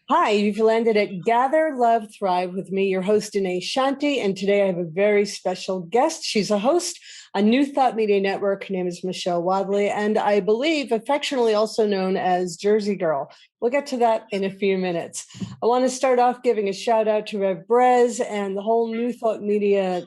Hi, you've landed at Gather, Love, Thrive with me, your host, Danea Shanti. And today I have a very special guest. She's a host on New Thought Media Network. Her name is Michelle Wadley, and I believe affectionately also known as Jersey Girl. We'll get to that in a few minutes. I want to start off giving a shout out to Rev Brez and the whole New Thought Media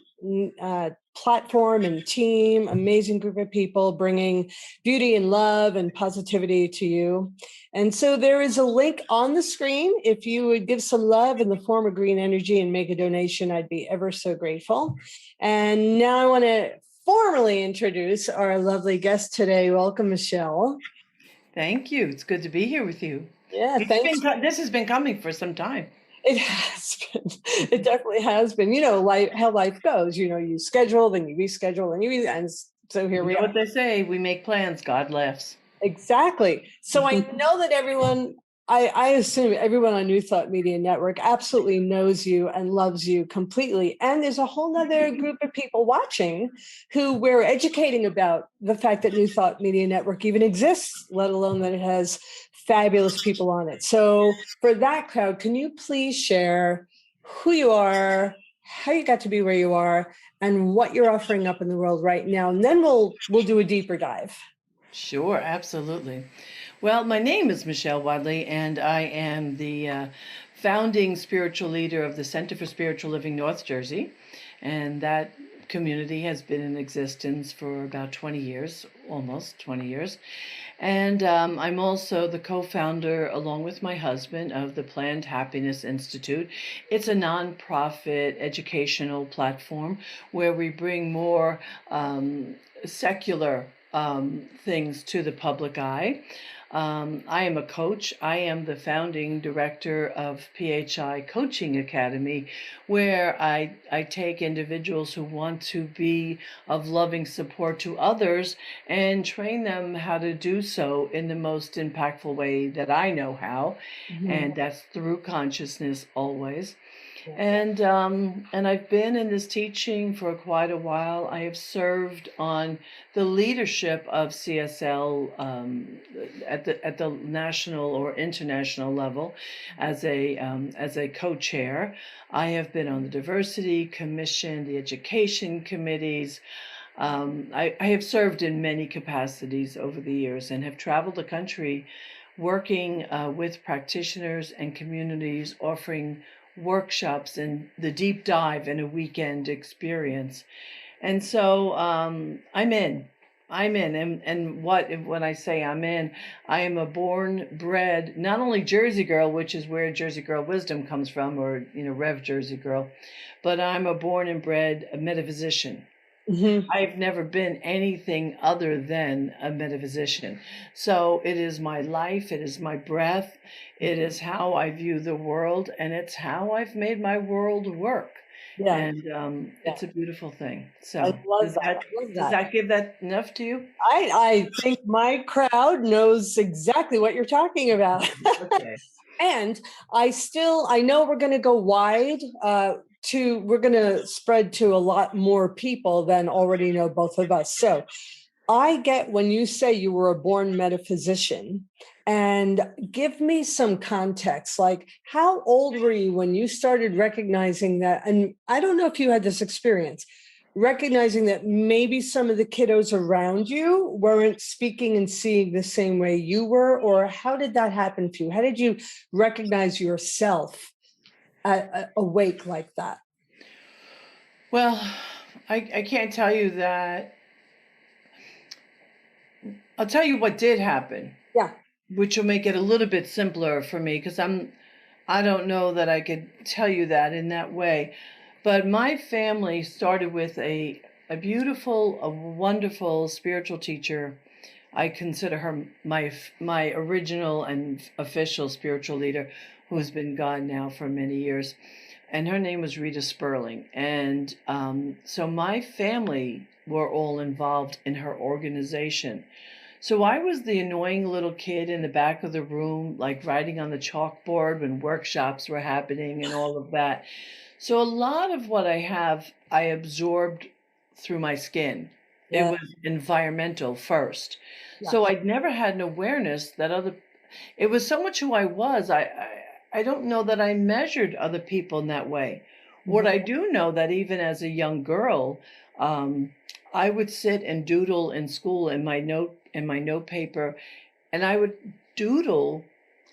platform and team, amazing group of people bringing beauty and love and positivity to you. And so there is a link on the screen. If you would give some love in the form of green energy and make a donation, I'd be ever so grateful. And now I want to formally introduce our lovely guest today. Welcome, Michelle. Thank you. It's good to be here with you. Yeah, thanks. This has been coming for some time. It has been. It definitely has been. You know, how life goes. You know, you schedule, then you reschedule, and so here we are. What they say, we make plans, God laughs. Exactly. So I know that everyone, I assume everyone on New Thought Media Network absolutely knows you and loves you completely. And there's a whole nother group of people watching who we're educating about the fact that New Thought Media Network even exists, let alone that it has fabulous people on it. So for that crowd, can you please share who you are, how you got to be where you are, and what you're offering up in the world right now? And then we'll do a deeper dive. Sure, absolutely. Well, my name is Michelle Wadley, and I am the founding spiritual leader of the Center for Spiritual Living North Jersey. And that community has been in existence for about 20 years, almost 20 years. And I'm also the co-founder, along with my husband, of the Planned Happiness Institute. It's a nonprofit educational platform where we bring more secular things to the public eye. I am a coach. I am the founding director of PHI Coaching Academy, where I take individuals who want to be of loving support to others and train them how to do so in the most impactful way that I know how. Mm-hmm. And that's through consciousness always. And I've been in this teaching for quite a while. I have served on the leadership of CSL at the national or international level as a co-chair. I have been on the diversity commission, the education committees. I have served in many capacities over the years and have traveled the country working with practitioners and communities, offering workshops and the deep dive in a weekend experience. And so I'm in. And when I say I'm in, I am a born, bred, not only Jersey Girl, which is where Jersey Girl wisdom comes from, or, Rev Jersey Girl, but I'm a born and bred metaphysician. Mm-hmm. I've never been anything other than a metaphysician. So it is my life, it is my breath, it is how I view the world, and it's how I've made my world work. Yeah. And it's a beautiful thing. So I love that. Does that give that enough to you? I think my crowd knows exactly what you're talking about. Okay. And I know we're going to go wide. We're going to spread to a lot more people than already know both of us. So I get when you say you were a born metaphysician, and give me some context, like how old were you when you started recognizing that? And I don't know if you had this experience, recognizing that maybe some of the kiddos around you weren't speaking and seeing the same way you were, or how did that happen to you? How did you recognize yourself awake like that? Well, I can't tell you that. I'll tell you what did happen. Yeah. Which will make it a little bit simpler for me, because I don't know that I could tell you that in that way. But my family started with a beautiful, a wonderful spiritual teacher. I consider her my original and official spiritual leader, who's been gone now for many years. and her name was Rita Sperling. And so my family were all involved in her organization. So I was the annoying little kid in the back of the room, like writing on the chalkboard when workshops were happening and all of that. So a lot of what I have, I absorbed through my skin. It Yeah. was environmental first. Yeah. So I'd never had an awareness that it was so much who I was. I don't know that I measured other people in that way. What I do know that even as a young girl, I would sit and doodle in school in my note paper, and I would doodle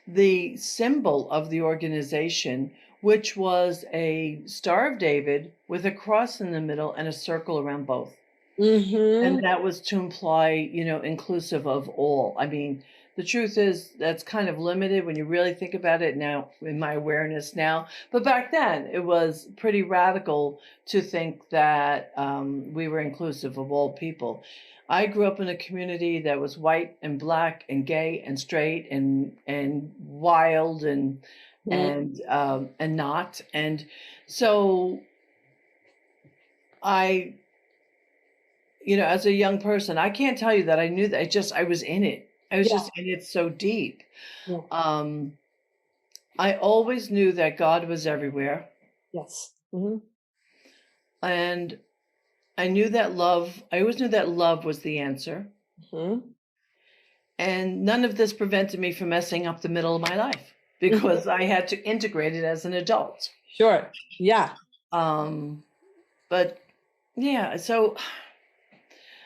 the symbol of the organization, which was a Star of David with a cross in the middle and a circle around both. Mm-hmm. And that was to imply, inclusive of all. I mean, the truth is that's kind of limited when you really think about it now in my awareness now. But back then, it was pretty radical to think that we were inclusive of all people. I grew up in a community that was white and black and gay and straight and wild and not. And so I, as a young person, I can't tell you that I knew that I was in it. I was Yeah. just in it so deep. Yeah. I always knew that God was everywhere. Yes. Mm-hmm. And I always knew that love was the answer. Mm-hmm. And none of this prevented me from messing up the middle of my life because I had to integrate it as an adult. Sure. Yeah. But yeah, so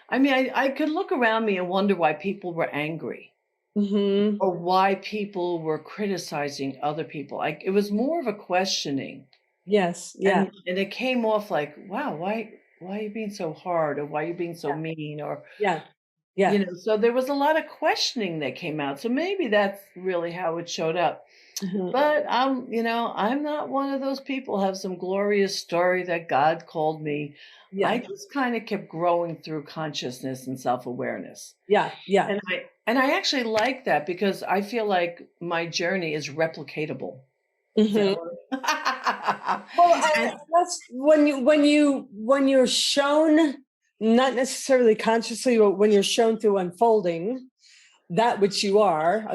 I mean, I could look around me and wonder why people were angry. Mm-hmm. Or why people were criticizing other people. It was more of a questioning. Yes. Yeah. And it came off like, wow, why are you being so hard, or why are you being so mean, or Yeah. Yeah. so there was a lot of questioning that came out. So maybe that's really how it showed up. Mm-hmm. But I'm not one of those people who have some glorious story that God called me. Yeah. I just kind of kept growing through consciousness and self-awareness. Yeah. Yeah. And I actually like that because I feel like my journey is replicatable. Mm-hmm. And That's when you're shown, not necessarily consciously, but when you're shown through unfolding that which you are.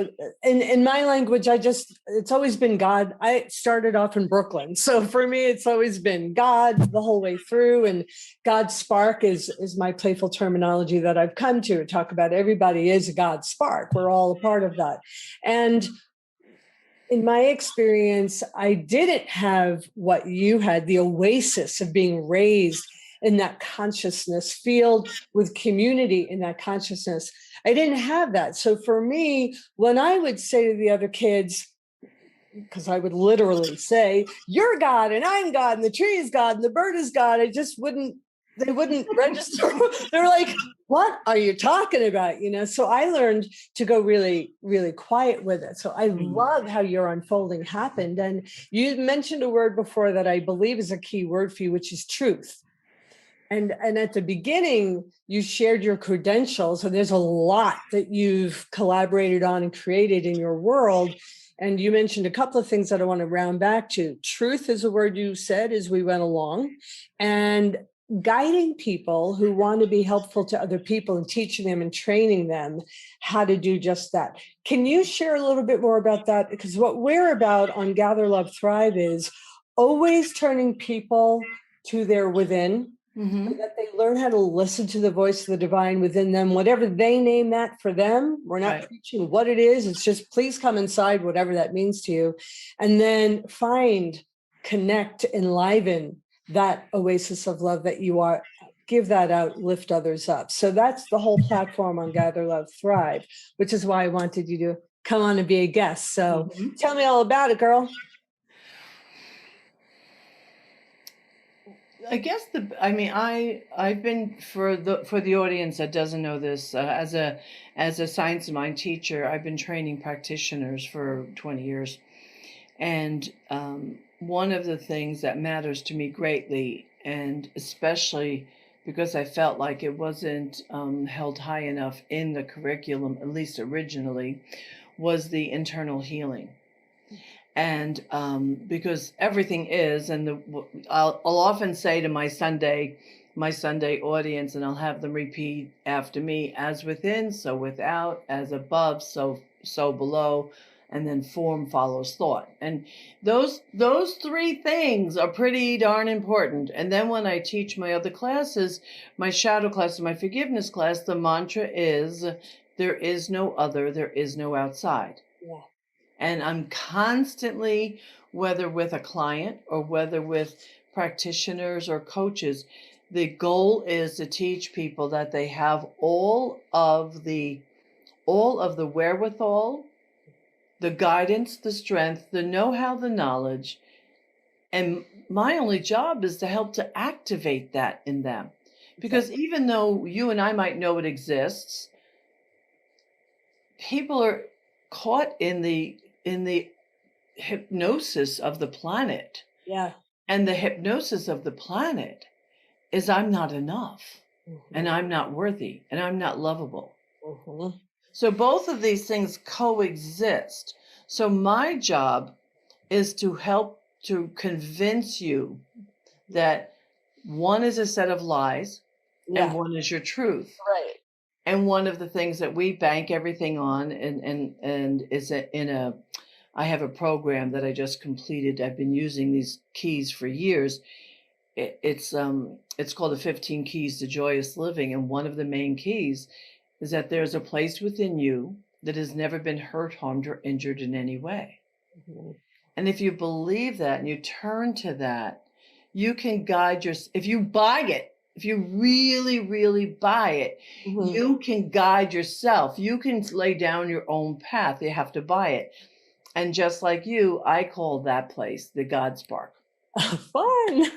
In my language, it's always been God. I started off in Brooklyn, so for me, it's always been God the whole way through. And God spark is my playful terminology that I've come to talk about. Everybody is a God spark. We're all a part of that. And in my experience, I didn't have what you had, the oasis of being raised in that consciousness field with community in that consciousness. I didn't have that. So for me, when I would say to the other kids, because I would literally say, you're God and I'm God and the tree is God and the bird is God, they wouldn't register. They were like, what are you talking about? So I learned to go really, really quiet with it. So I love how your unfolding happened. And you mentioned a word before that I believe is a key word for you, which is truth. And at the beginning, you shared your credentials. So there's a lot that you've collaborated on and created in your world. And you mentioned a couple of things that I want to round back to. Truth is a word you said as we went along. And guiding people who want to be helpful to other people and teaching them and training them how to do just that. Can you share a little bit more about that? Because what we're about on Gather, Love, Thrive is always turning people to their within, so that they learn how to listen to the voice of the divine within them, whatever they name that for them. We're not preaching what it is. It's just, please come inside, whatever that means to you. And then find, connect, enliven that oasis of love that you are, give that out, lift others up. So that's the whole platform on Gather, Love, Thrive, which is why I wanted you to come on and be a guest. So tell me all about it, girl. I guess I've been, for the audience that doesn't know this, as a science mind teacher, I've been training practitioners for 20 years. And one of the things that matters to me greatly, and especially because I felt like it wasn't held high enough in the curriculum, at least originally, was the internal healing. And because everything is, and I'll often say to my Sunday audience, and I'll have them repeat after me: as within, so without; as above, so below. And then form follows thought. And those three things are pretty darn important. And then when I teach my other classes, my shadow class and my forgiveness class, the mantra is: there is no other, there is no outside. Yeah. And I'm constantly, whether with a client or whether with practitioners or coaches, the goal is to teach people that they have all of the wherewithal, the guidance, the strength, the know-how, the knowledge. And my only job is to help to activate that in them. Because even though you and I might know it exists, people are caught in the hypnosis of the planet. Yeah. And the hypnosis of the planet is: I'm not enough, and I'm not worthy, and I'm not lovable. So both of these things coexist. So my job is to help to convince you that one is a set of lies and one is your truth. Right. And one of the things that we bank everything on and is I have a program that I just completed. I've been using these keys for years. It's called the 15 Keys to Joyous Living. And one of the main keys is that there's a place within you that has never been hurt, harmed, or injured in any way. And if you believe that and you turn to that, you can guide if you buy it, if you really, really buy it, you can guide yourself. You can lay down your own path. You have to buy it. And just like you, I call that place the God Spark. Fun.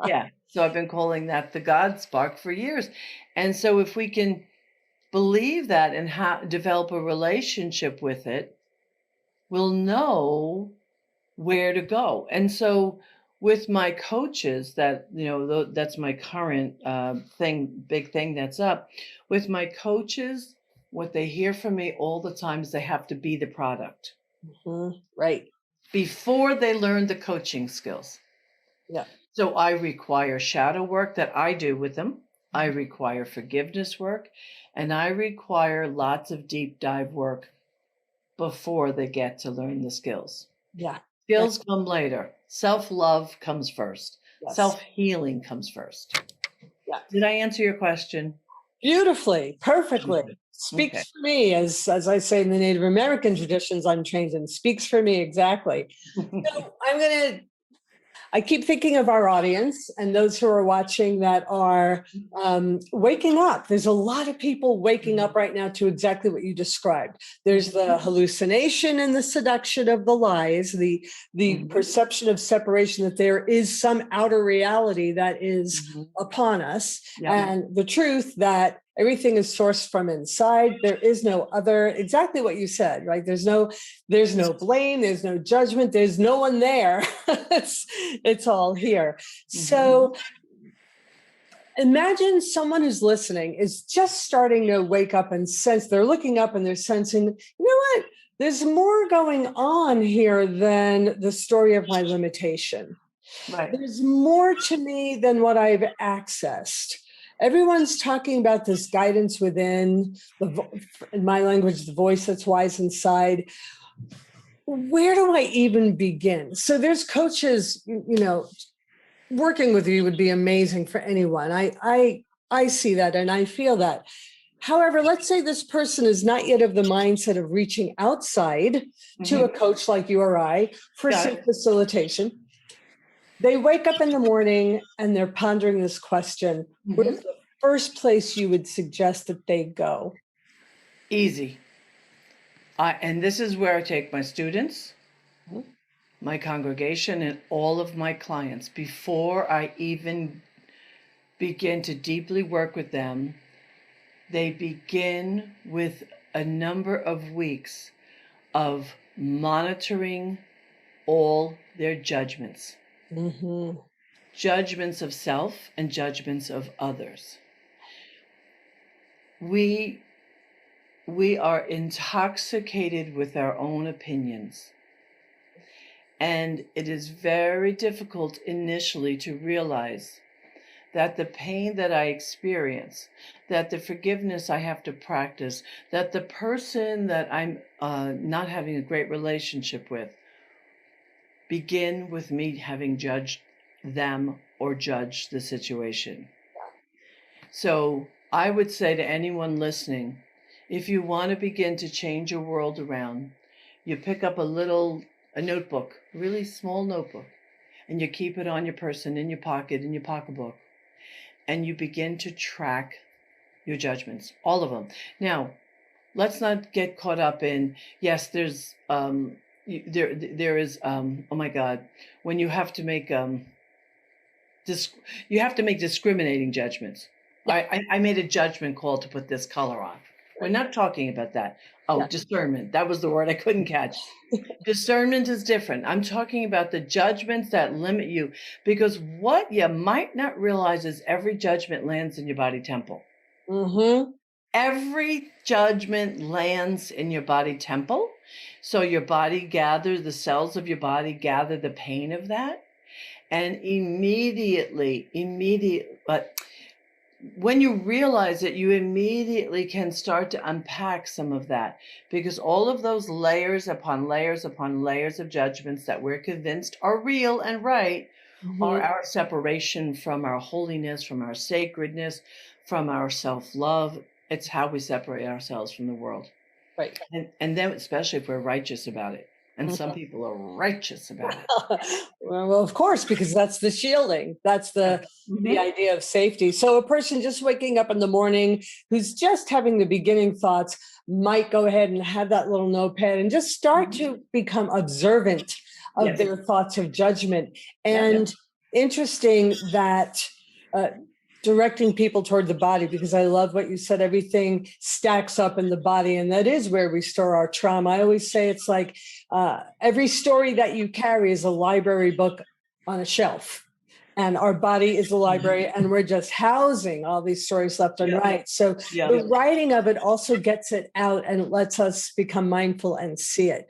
Yeah. So I've been calling that the God Spark for years. And so if we can believe that and develop a relationship with it, we'll know where to go. And so with my coaches, that's my current big thing that's up. With my coaches, what they hear from me all the time is they have to be the product. Right. Before they learn the coaching skills. Yeah. So I require shadow work that I do with them. I require forgiveness work, and I require lots of deep dive work before they get to learn the skills. Yeah. Skills come later. Self-love comes first. Yes. Self-healing comes first. Yeah. Did I answer your question? Beautifully, perfectly. Speaks for me, as I say in the Native American traditions I'm trained in. Speaks for me, exactly. So I keep thinking of our audience and those who are watching that are waking up. There's a lot of people waking up right now to exactly what you described. There's the hallucination and the seduction of the lies, the perception of separation, that there is some outer reality that is upon us, and the truth that everything is sourced from inside. There is no other, exactly what you said, right? There's no blame, there's no judgment, there's no one there. It's all here. So imagine someone who's listening is just starting to wake up and sense, they're looking up and they're sensing, you know what? There's more going on here than the story of my limitation. Right. There's more to me than what I've accessed. Everyone's talking about this guidance within, in my language, the voice that's wise inside. Where do I even begin? So there's coaches, working with you would be amazing for anyone. I see that and I feel that. However, let's say this person is not yet of the mindset of reaching outside to a coach like you or I for some facilitation. They wake up in the morning and they're pondering this question. Where's the first place you would suggest that they go? Easy. And this is where I take my students, my congregation, and all of my clients. Before I even begin to deeply work with them, they begin with a number of weeks of monitoring all their judgments. Judgments of self and judgments of others. We are intoxicated with our own opinions. And it is very difficult initially to realize that the pain that I experience, that the forgiveness I have to practice, that the person that I'm not having a great relationship with begin with me having judged them or judged the situation. So I would say to anyone listening, if you want to begin to change your world around, you pick up a notebook, a really small notebook, and you keep it on your person, in your pocket, in your pocketbook, and you begin to track your judgments, all of them. Now, let's not get caught up in, yes, there's, there is, oh my God, when you have to make, you have to make discriminating judgments. I made a judgment call to put this color on. We're not talking about that. Oh, discernment. That was the word I couldn't catch. Discernment is different. I'm talking about the judgments that limit you, because what you might not realize is every judgment lands in your body temple. Mm-hmm. Every judgment lands in your body temple. So your body gathers, the cells of your body gather the pain of that. And but when you realize it, you immediately can start to unpack some of that, because all of those layers upon layers upon layers of judgments that we're convinced are real and right are our separation from our holiness, from our sacredness, from our self-love. It's how we separate ourselves from the world. Right. And then, especially if we're righteous about it. And some people are righteous about it. Well, of course, because that's the shielding. That's the idea of safety. So a person just waking up in the morning who's just having the beginning thoughts might go ahead and have that little notepad and just start to become observant of their thoughts of judgment. And interesting that directing people toward the body, because I love what you said, everything stacks up in the body, and that is where we store our trauma. I always say it's like every story that you carry is a library book on a shelf, and our body is a library, and we're just housing all these stories left and right. So the writing of it also gets it out, and it lets us become mindful and see it.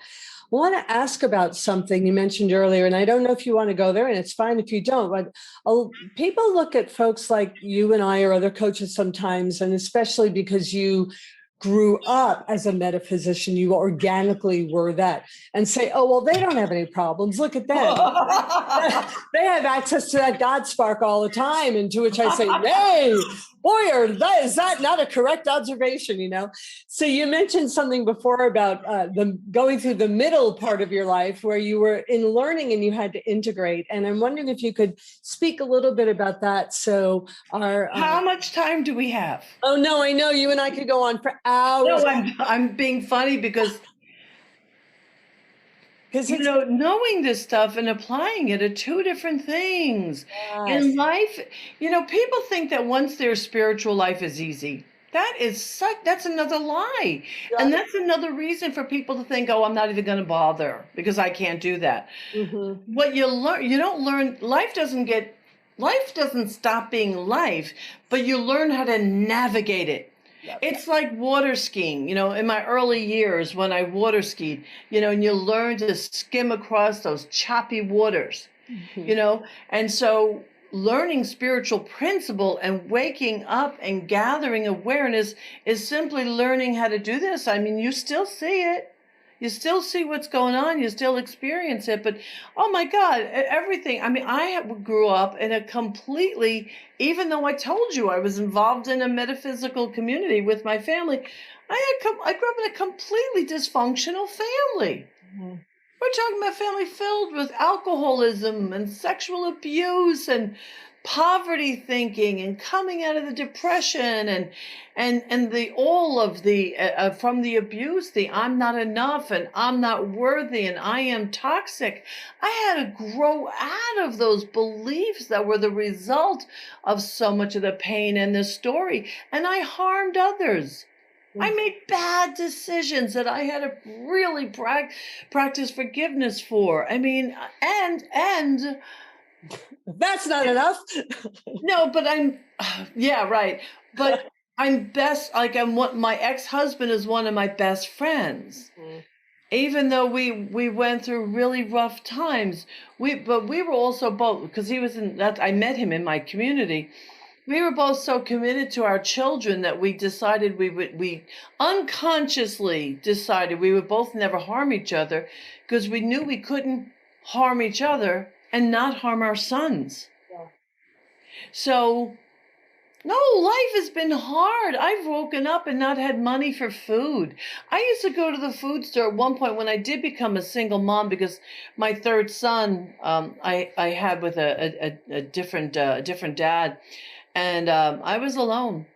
I want to ask about something you mentioned earlier, and I don't know if you want to go there, and it's fine if you don't, but people look at folks like you and I or other coaches sometimes, and especially because you grew up as a metaphysician, you organically were that, and say, oh, well, they don't have any problems. Look at them. They have access to that God spark all the time. And to which I say, hey, boy, is that not a correct observation, you know? So you mentioned something before about going through the middle part of your life where you were in learning and you had to integrate. And I'm wondering if you could speak a little bit about that. So how much time do we have? Oh, no, I know you and I could go on for hours. No, I'm being funny because you know, knowing this stuff and applying it are two different things. In life, you know, people think that once their spiritual life is easy. That's another lie. And that's another reason for people to think, oh, I'm not even going to bother because I can't do that. What you learn, you don't learn, life doesn't stop being life, but you learn how to navigate it. It's like water skiing, you know, in my early years when I water skied, you know, and you learn to skim across those choppy waters, you know, and so learning spiritual principle and waking up and gathering awareness is simply learning how to do this. I mean, you still see it. You still see what's going on. You still experience it. But, oh, my God, everything. I mean, I grew up in a completely, even though I told you I was involved in a metaphysical community with my family, I grew up in a completely dysfunctional family. We're talking about a family filled with alcoholism and sexual abuse and poverty thinking and coming out of the depression and the all of the from the abuse, the I'm not enough and I'm not worthy and I am toxic. I had to grow out of those beliefs that were the result of so much of the pain and the story, and I harmed others. I made bad decisions that I had to really practice forgiveness for. I mean, and that's not enough. No, but yeah, right. But my ex-husband is one of my best friends. even though we went through really rough times, but we were also both, because he was in that, I met him in my community. We were both so committed to our children that we unconsciously decided we would both never harm each other, because we knew we couldn't harm each other and not harm our sons. Yeah. So no, life has been hard. I've woken up and not had money for food. I used to go to the food store at one point when I did become a single mom, because my third son, I had with a different dad, and I was alone,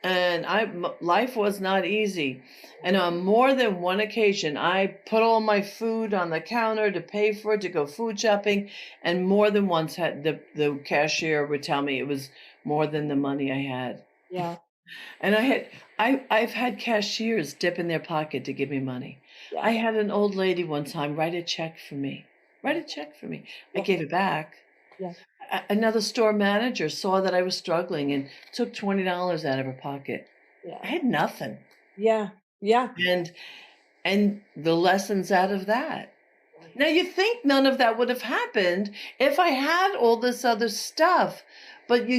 and life was not easy. And on more than one occasion, I put all my food on the counter to pay for it, to go food shopping, and more than once had the cashier would tell me it was more than the money I had. Yeah. And I've had cashiers dip in their pocket to give me money. Yeah. I had an old lady one time write a check for me. Write a check for me. I gave it back. Yeah. Another store manager saw that I was struggling and took $20 out of her pocket. Yeah. I had nothing. Yeah. Yeah. And the lessons out of that. Now, you think none of that would have happened if I had all this other stuff, but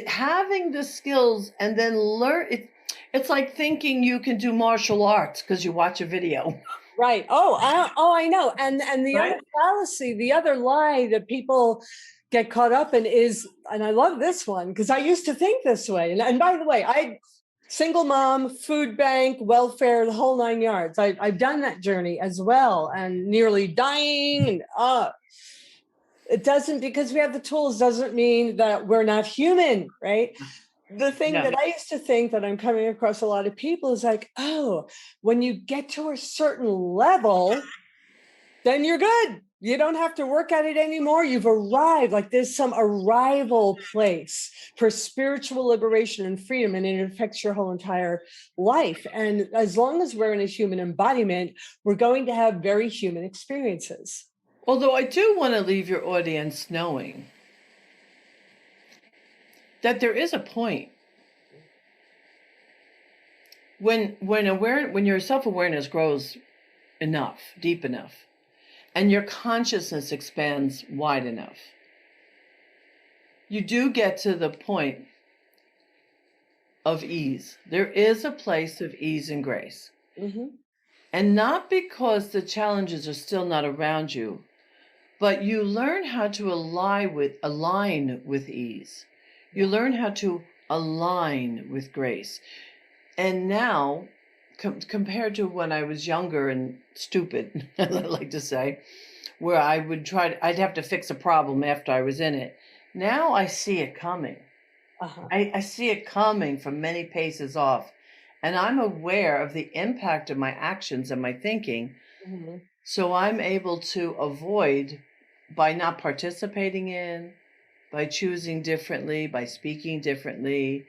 having the skills and then it's like thinking you can do martial arts because you watch a video. Right. I know. And the Right? other fallacy, the other lie that people get caught up in is, and I love this one because I used to think this way. And by the way, single mom, food bank, welfare, the whole 9 yards. I've done that journey as well, and nearly dying. And it doesn't, because we have the tools, doesn't mean that we're not human, right? The thing Yeah. that I used to think that I'm coming across a lot of people is like, oh, when you get to a certain level, then you're good. You don't have to work at it anymore. You've arrived. Like there's some arrival place for spiritual liberation and freedom, and it affects your whole entire life. And as long as we're in a human embodiment, we're going to have very human experiences. Although I do want to leave your audience knowing that there is a point when your self-awareness grows enough, deep enough, and your consciousness expands wide enough, you do get to the point of ease. There is a place of ease and grace. Mm-hmm. And not because the challenges are still not around you, but you learn how to align with ease. You learn how to align with grace. And now, compared to when I was younger and stupid, I like to say, where I'd have to fix a problem after I was in it. Now I see it coming. Uh-huh. I see it coming from many paces off. And I'm aware of the impact of my actions and my thinking. Mm-hmm. So I'm able to avoid, by not participating in, by choosing differently, by speaking differently,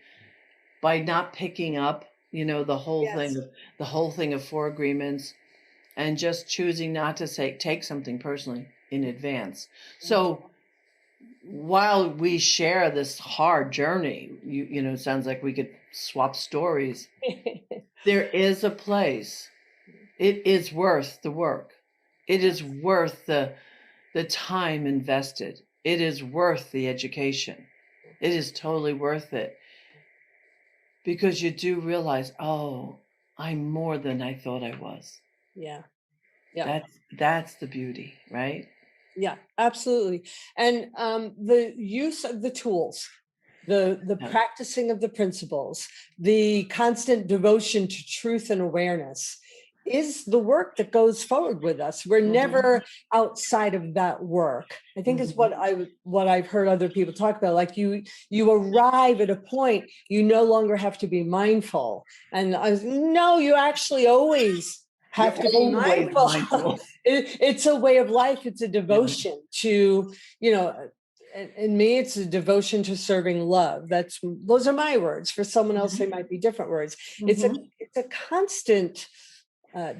by not picking up, the whole thing of 4 agreements, and just choosing not to take something personally in advance. So while we share this hard journey, it sounds like we could swap stories. There is a place. It is worth the work. It is worth the time invested. It is worth the education. It is totally worth it. Because you do realize, oh, I'm more than I thought I was. Yeah. Yeah. That's the beauty, right? Yeah, absolutely. And the use of the tools, the practicing of the principles, the constant devotion to truth and awareness is the work that goes forward with us. We're never outside of that work. I think is what I've heard other people talk about. Like you arrive at a point, you no longer have to be mindful. And no, you actually always have to be mindful. It's a way of life. It's a devotion to, in me, it's a devotion to serving love. Those are my words. For someone else, they might be different words. It's a constant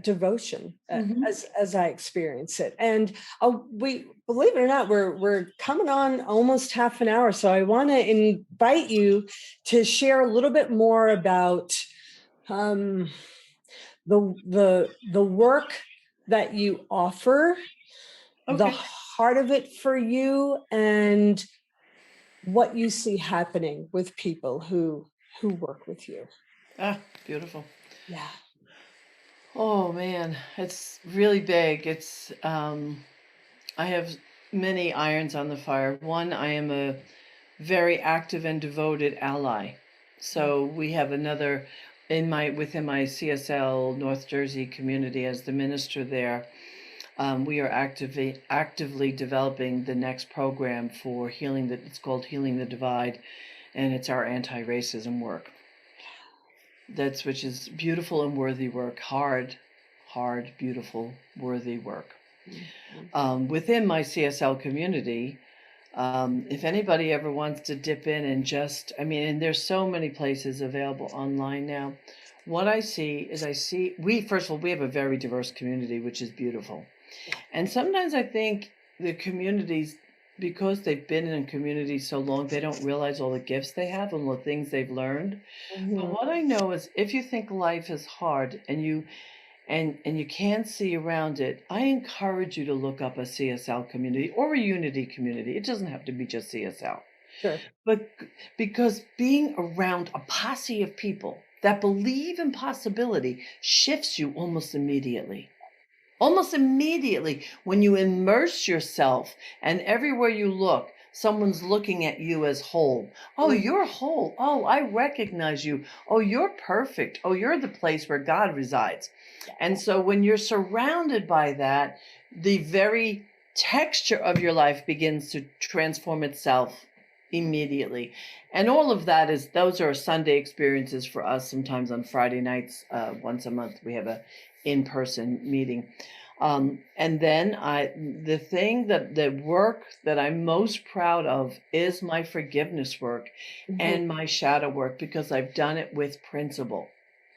devotion as I experience it. And we, believe it or not, we're coming on almost half an hour. So I want to invite you to share a little bit more about the work that you offer, the Okay. heart of it for you, and what you see happening with people who work with you. Ah, beautiful. Yeah. Oh man, it's really big. I have many irons on the fire. One, I am a very active and devoted ally. So we have another within my CSL North Jersey community as the minister there. We are actively developing the next program for healing. It's called Healing the Divide, and it's our anti-racism work. Which is beautiful and worthy work. Hard, beautiful, worthy work. Within my CSL community, if anybody ever wants to dip in and and there's so many places available online now. What I see is first of all, we have a very diverse community, which is beautiful. And sometimes I think the communities, because they've been in a community so long, they don't realize all the gifts they have and the things they've learned. But Mhm. what I know is if you think life is hard and you can't see around it, I encourage you to look up a CSL community or a unity community. It doesn't have to be just CSL. Sure. But because being around a posse of people that believe in possibility shifts you almost immediately. Almost immediately, when you immerse yourself and everywhere you look, someone's looking at you as whole. Oh, Mhm. you're whole. Oh, I recognize you. Oh, you're perfect. Oh, you're the place where God resides. And so when you're surrounded by that, the very texture of your life begins to transform itself immediately. And all of those are Sunday experiences for us. Sometimes on Friday nights, once a month, we have a in-person meeting. And then the work that I'm most proud of is my forgiveness work Mhm. and my shadow work because I've done it with principle.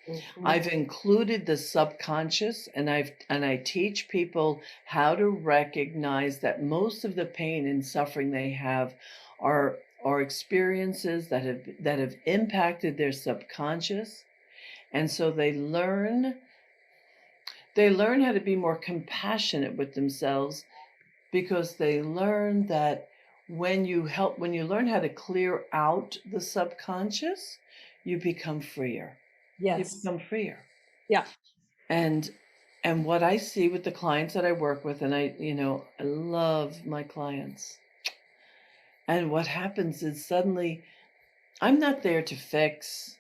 Mhm. I've included the subconscious and I teach people how to recognize that most of the pain and suffering they have are experiences that have impacted their subconscious. And so they learn how to be more compassionate with themselves because they learn that when you learn how to clear out the subconscious, you become freer. You Yes. become freer. Yeah. And and what I see with the clients that I work with, and I love my clients. And what happens is suddenly I'm not there to fix.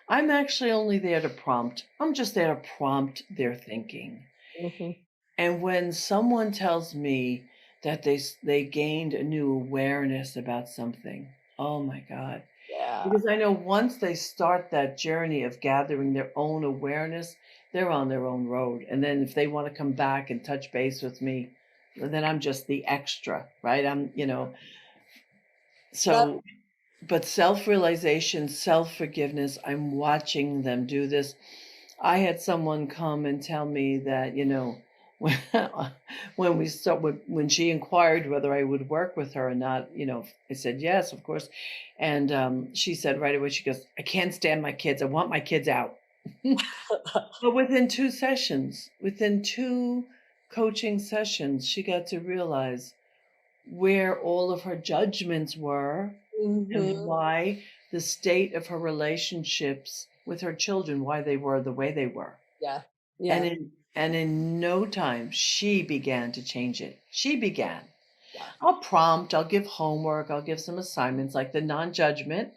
I'm actually only there to prompt. I'm just there to prompt their thinking. Mhm. And when someone tells me that they gained a new awareness about something, oh my God. Yeah. Because I know once they start that journey of gathering their own awareness, they're on their own road. And then if they want to come back and touch base with me, then I'm just the extra, right? That So, but self-realization, self-forgiveness, I'm watching them do this. I had someone come and tell me that, when, when she inquired whether I would work with her or not, I said yes, of course. And she said right away, she goes, I can't stand my kids. I want my kids out. But within two coaching sessions, she got to realize where all of her judgments were and Mhm. why the state of her relationships with her children, why they were the way they were. Yeah. And Yeah. in no time, she began to change it. She began. Yeah. I'll prompt, I'll give homework, I'll give some assignments like the non-judgment.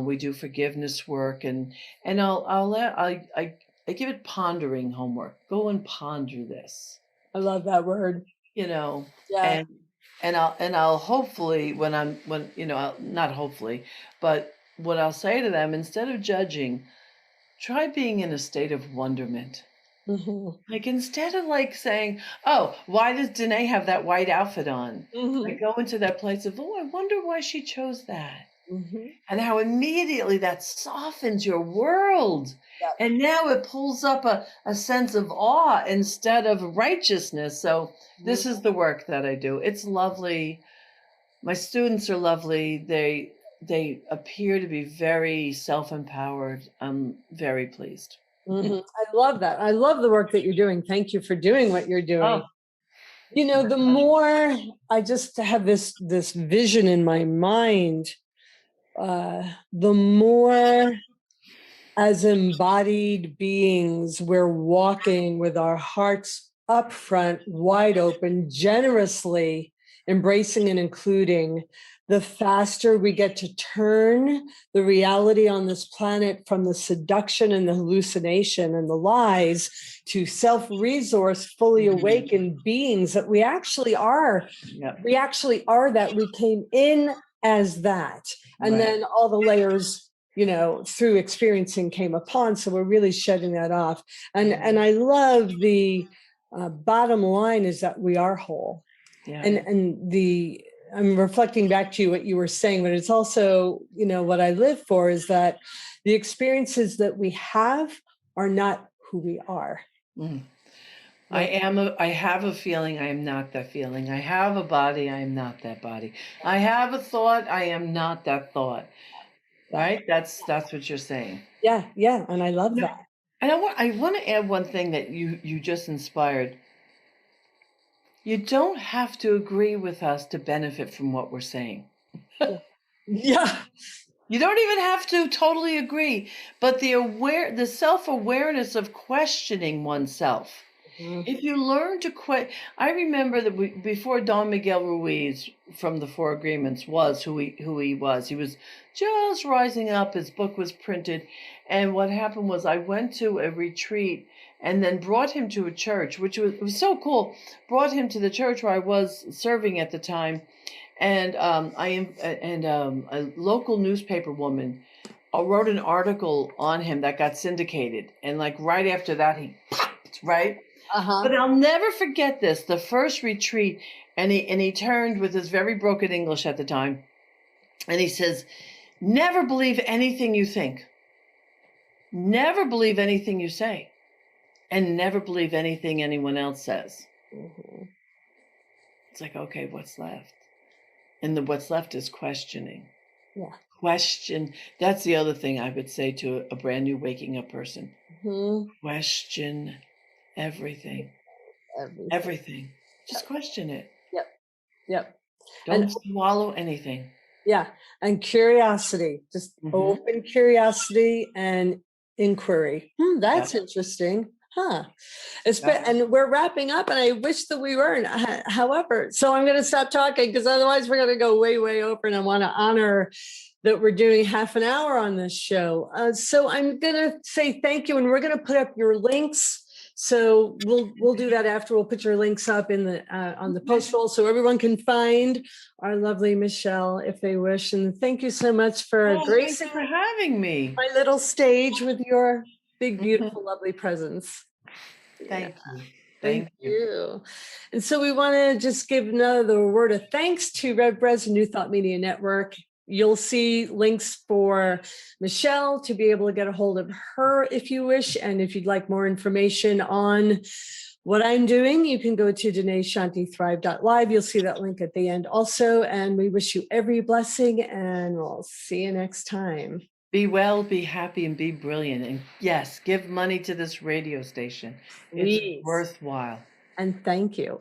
We do forgiveness work, and I give it pondering homework. Go and ponder this, I love that word. you know, Yeah. and I'll hopefully not hopefully, but what I'll say to them instead of judging, try being in a state of wonderment. Mhm. Like instead of like saying, "Oh, why does Danae have that white outfit on?" I Mhm. go into that place of, "Oh, I wonder why she chose that." Mhm. And how immediately that softens your world. Yeah. And now it pulls up a sense of awe instead of righteousness. So this Mhm. is the work that I do. It's lovely. My students are lovely. They appear to be very self-empowered. I'm very pleased. I love that. I love the work that you're doing. Thank you for doing what you're doing. Oh, You know, the more I just have this vision in my mind, the more as embodied beings, we're walking with our hearts up front, wide open, generously embracing and including, the faster we get to turn the reality on this planet from the seduction and the hallucination and the lies to self-resource, fully awakened beings that we actually are. Yep. We actually are that. We came in as that. And Right. then all the layers, you know, through experiencing came upon. So we're really shedding that off. And I love the bottom line is that we are whole. Yeah. And I'm reflecting back to you what you were saying, but it's also, you know, what I live for is that the experiences that we have are not who we are. Mm. I have a feeling, I am not that feeling. I have a body, I am not that body. I have a thought, I am not that thought. Right? That's what you're saying. Yeah, and I love that. And I want to add one thing that you just inspired. You don't have to agree with us to benefit from what we're saying. Yeah. You don't even have to totally agree, but the self-awareness of questioning oneself. If you learn to I remember that before Don Miguel Ruiz from the Four Agreements was who he was. He was just rising up. His book was printed, and what happened was I went to a retreat and then brought him to a church, which was so cool. Brought him to the church where I was serving at the time, and a local newspaper woman wrote an article on him that got syndicated, and like right after that he popped, right. But I'll never forget this. The first retreat, and he turned with his very broken English at the time, and he says, "Never believe anything you think. Never believe anything you say, and never believe anything anyone else says." It's like, okay, what's left? And what's left is questioning. Yeah. Question. That's the other thing I would say to a brand new waking up person. Question everything. Everything. Just question it. Yep. Don't swallow anything. Yeah. And curiosity, just open curiosity and inquiry. That's interesting. And we're wrapping up, and I wish that we weren't. However, so I'm going to stop talking because otherwise we're going to go way, way over. And I want to honor that we're doing half an hour on this show. So I'm going to say thank you, and we're going to put up your links. So we'll do that after. We'll put your links up in the on the post roll so everyone can find our lovely Michelle if they wish. And thank you so much for gracing for having me. My little stage with your big, beautiful, lovely presence. Thank you. Thank you. And so we want to just give another word of thanks to Rev Brez and New Thought Media Network. You'll see links for Michelle to be able to get a hold of her if you wish. And if you'd like more information on what I'm doing, you can go to DaneaShantiThrive.live. You'll see that link at the end also. And we wish you every blessing, and we'll see you next time. Be well, be happy, and be brilliant. And yes, give money to this radio station. It's worthwhile. And thank you.